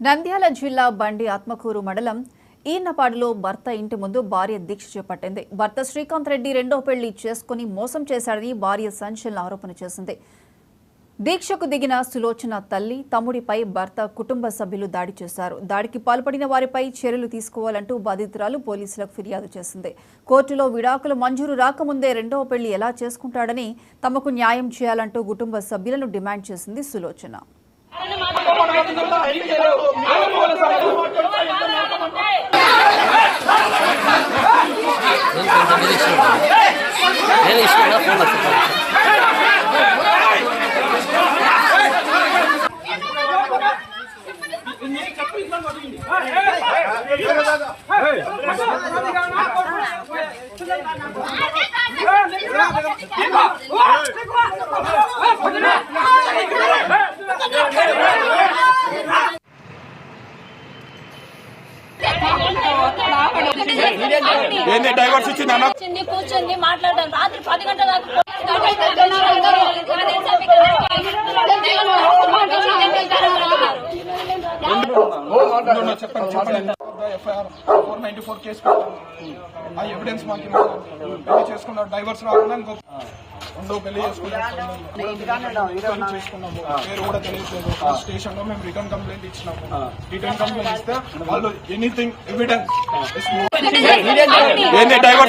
నంద్యాల జిల్లా బండి ఆత్మకూరు మండలం ఈన్నపాడులో భర్త ఇంటి ముందు భార్య దీక్ష చేపట్టింది. భర్త శ్రీకాంత్ రెడ్డి రెండో పెళ్లి చేసుకుని మోసం చేశాడని భార్య సంచలన ఆరోపణ చేసింది. దీక్షకు దిగిన సులోచన తల్లి, తమ్ముడిపై భర్త కుటుంబ సభ్యులు దాడి చేశారు. దాడికి పాల్పడిన వారిపై చర్యలు తీసుకోవాలంటూ బాధితురాలు పోలీసులకు ఫిర్యాదు చేసింది. కోర్టులో విడాకులు మంజూరు రాకముందే రెండో పెళ్లి ఎలా చేసుకుంటాడని తమకు న్యాయం చేయాలంటూ కుటుంబ సభ్యులను డిమాండ్ చేసింది సులోచన. డైవర్స్ ఇచ్చింది కూర్చొని మాట్లాడడం రాత్రి 10 గంటల FIR 494 కేసు ఆ ఎవిడెన్స్ మాకు పెళ్లి చేసుకున్నాడు. డైవర్స్ రాకుండా రెండో పెళ్లి చేసుకున్నాము. పేరు కూడా తెలియట్లేదు. స్టేషన్ లో మేము రిటర్న్ కంప్లైంట్ ఇచ్చినాము. రిటర్న్ కంప్లైంట్ ఇస్తే వాళ్ళు ఎనీథింగ్ ఎవిడెన్స్ డైవర్స్